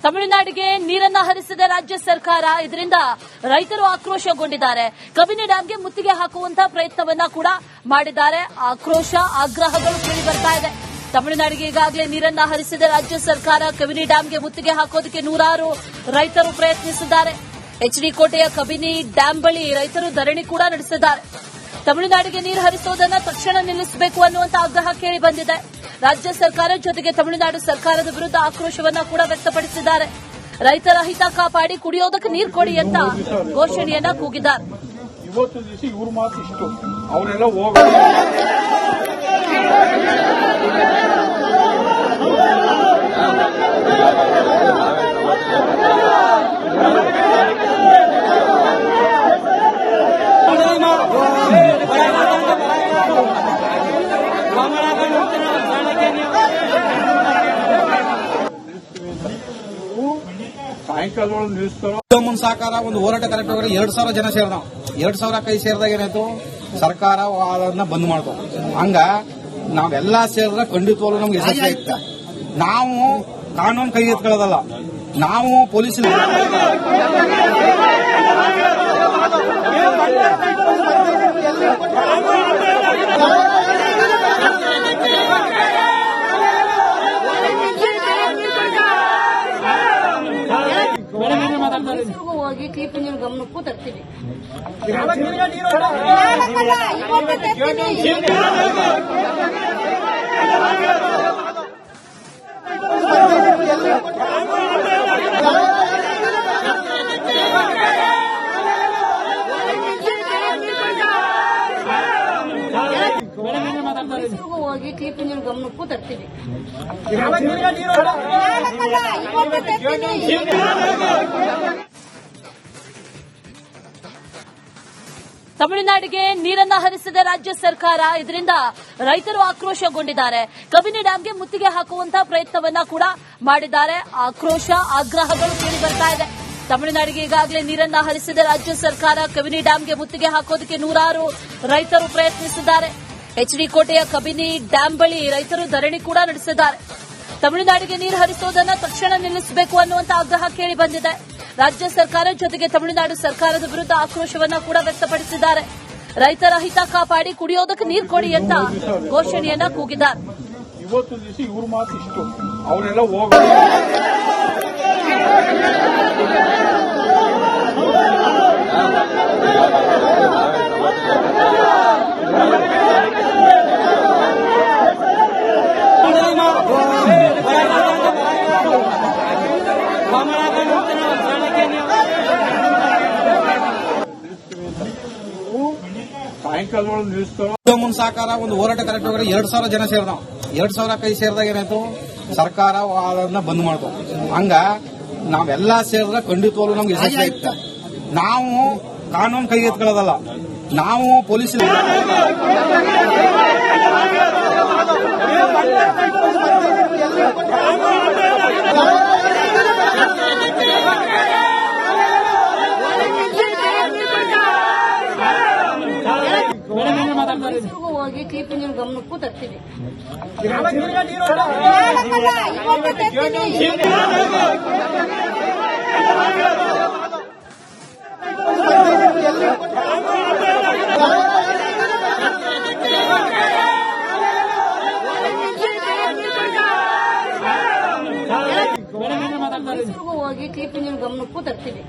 ತಮಿಳುನಾಡಿಗೆ ನೀರನ್ನ ಹರಿಸಿದ ರಾಜ್ಯ ಸರ್ಕಾರ. ಇದರಿಂದ ರೈತರು ಆಕ್ರೋಶಗೊಂಡಿದ್ದಾರೆ. ಕಬಿನಿ ಡ್ಯಾಂಗೆ ಮುತ್ತಿಗೆ ಹಾಕುವಂತಹ ಪ್ರಯತ್ನವನ್ನ ಕೂಡ ಮಾಡಿದ್ದಾರೆ. ಆಕ್ರೋಶ, ಆಗ್ರಹಗಳು ಕೇಳಿ ಬರ್ತಾ ಇದೆ. ತಮಿಳುನಾಡಿಗೆ ಈಗಾಗಲೇ ನೀರನ್ನ ಹರಿಸಿದ ರಾಜ್ಯ ಸರ್ಕಾರ. ಕಬಿನಿ ಡ್ಯಾಂಗೆ ಮುತ್ತಿಗೆ ಹಾಕೋದಕ್ಕೆ ನೂರಾರು ರೈತರು ಪ್ರಯತ್ನಿಸಿದ್ದಾರೆ. ಎಚ್ಡಿ ಕೋಟೆಯ ಕಬಿನಿ ಡ್ಯಾಂ ಬಳಿ ರೈತರು ಧರಣಿ ಕೂಡ ನಡೆಸಿದ್ದಾರೆ. ತಮಿಳುನಾಡಿಗೆ ನೀರು ಹರಿಸುವುದನ್ನು ತಕ್ಷಣ ನಿಲ್ಲಿಸಬೇಕು ಅನ್ನುವಂತ ಆಗ್ರಹ ಕೇಳಿ ಬಂದಿದೆ. ರಾಜ್ಯ ಸರ್ಕಾರ ಜೊತೆಗೆ ತಮಿಳುನಾಡು ಸರ್ಕಾರದ ವಿರುದ್ಧ ಆಕ್ರೋಶವನ್ನ ಕೂಡ ವ್ಯಕ್ತಪಡಿಸಿದ್ದಾರೆ. ರೈತರ ಹಿತ ಕಾಪಾಡಿ ಕುಡಿಯೋದಕ್ಕೆ ನೀರು ಕೊಡಿ ಅಂತ ಘೋಷಣೆಯನ್ನ ಕೂಗಿದ್ದಾರೆ. ಇವತ್ತು ದಿವಸ ಇವ್ರ ಮಾತು ಇಷ್ಟು, ಅವರೆಲ್ಲ ಹೋಗ ಸಾಯಂಕಾಲ ನಿಲ್ಲಿಸ್ತಾರೋ ಸಾಕಾರ ಒಂದು ಹೋರಾಟ ಕರೆಕ್ಟ್ 2,000 ಜನ ಸೇರ್ದ. 2,000 ಕೈ ಸೇರಿದಾಗ ಏನಾಯ್ತು, ಸರ್ಕಾರ ಅದನ್ನ ಬಂದ್ ಮಾಡ್ತು. ಹಂಗ ನಾವೆಲ್ಲಾ ಸೇರಿದ್ರೆ ಖಂಡಿತವಾಗ್ಲೂ ನಮ್ಗೆ ಯಶಸ್ವಿ ಆಯ್ತ. ನಾವು ಕಾನೂನು ಕೈ ಎತ್ಕೊಳ್ಳೋದಲ್ಲ, ನಾವು ಪೊಲೀಸ್ ಹೋಗಿ ಟಿಪಿ ಗಮನಕ್ಕೂ ತರ್ತೀವಿ. ಹೋಗಿ ಟಿಪಿ ಗಮನಕ್ಕೂ ತರ್ತೀವಿ. ತಮಿಳುನಾಡಿಗೆ ನೀರನ್ನ ಹರಿಸಿದ ರಾಜ್ಯ ಸರ್ಕಾರ. ಇದರಿಂದ ರೈತರು ಆಕ್ರೋಶಗೊಂಡಿದ್ದಾರೆ. ಕಬಿನಿ ಡ್ಯಾಂಗೆ ಮುತ್ತಿಗೆ ಹಾಕುವಂತಹ ಪ್ರಯತ್ನವನ್ನ ಕೂಡ ಮಾಡಿದ್ದಾರೆ. ಆಕ್ರೋಶ, ಆಗ್ರಹಗಳು ಕೇಳಿ ಬರ್ತಾ ಇದೆ. ತಮಿಳುನಾಡಿಗೆ ಈಗಾಗಲೇ ನೀರನ್ನ ಹರಿಸಿದ ರಾಜ್ಯ ಸರ್ಕಾರ. ಕಬಿನಿ ಡ್ಯಾಂಗೆ ಮುತ್ತಿಗೆ ಹಾಕೋದಕ್ಕೆ ನೂರಾರು ರೈತರು ಪ್ರಯತ್ನಿಸಿದ್ದಾರೆ. ಎಚ್ಡಿ ಕೋಟೆಯ ಕಬಿನಿ ಡ್ಯಾಂ ಬಳಿ ರೈತರು ಧರಣಿ ಕೂಡ ನಡೆಸಿದ್ದಾರೆ. ತಮಿಳುನಾಡಿಗೆ ನೀರು ಹರಿಸುವುದನ್ನು ತಕ್ಷಣ ನಿಲ್ಲಿಸಬೇಕು ಅನ್ನುವಂತ ಆಗ್ರಹ ಕೇಳಿ ಬಂದಿದೆ. ರಾಜ್ಯ ಸರ್ಕಾರ ಜೊತೆಗೆ ತಮಿಳುನಾಡು ಸರ್ಕಾರದ ವಿರುದ್ಧ ಆಕ್ರೋಶವನ್ನ ಕೂಡ ವ್ಯಕ್ತಪಡಿಸಿದ್ದಾರೆ. ರೈತರ ಹಿತ ಕಾಪಾಡಿ ಕುಡಿಯೋದಕ್ಕೆ ನೀರು ಕೊಡಿ ಅಂತ ಘೋಷಣೆಯನ್ನ ಕೂಗಿದ್ದಾರೆ. ಇವತ್ತು ದಿವಸ ಇವ್ರ ಮಾತು ಇಷ್ಟು, ಅವರೆಲ್ಲ ಹೋಗ ಸಾಯಂಕಾಲ ನಿಲ್ಲಿಸ್ತಾರೋ ಸಾಕಾರ ಒಂದು ಹೋರಾಟ ಕರೆಕ್ಟ್ 2,000 ಜನ ಸೇರ್ದ. 2,000 ಕೈ ಸೇರಿದಾಗ ಏನಾಯ್ತು, ಸರ್ಕಾರ ಅದನ್ನ ಬಂದ್ ಮಾಡ್ತು. ಹಂಗ ನಾವೆಲ್ಲಾ ಸೇರಿದ್ರೆ ಖಂಡಿತವಾಗ್ಲೂ ನಮ್ಗೆ ಯಶಸ್ವಿ ಆಯ್ತ. ನಾವು ಕಾನೂನು ಕೈ ಎತ್ಕೊಳ್ಳೋದಲ್ಲ, ನಾವು ಪೊಲೀಸ್ ಹೋಗಿ ಟಿಪಿ ಗಮನಕ್ಕೂ ತರ್ತೀವಿ. ಹೋಗಿ ಟಿಪಿ ಗಮನಕ್ಕೂ ತರ್ತೀವಿ.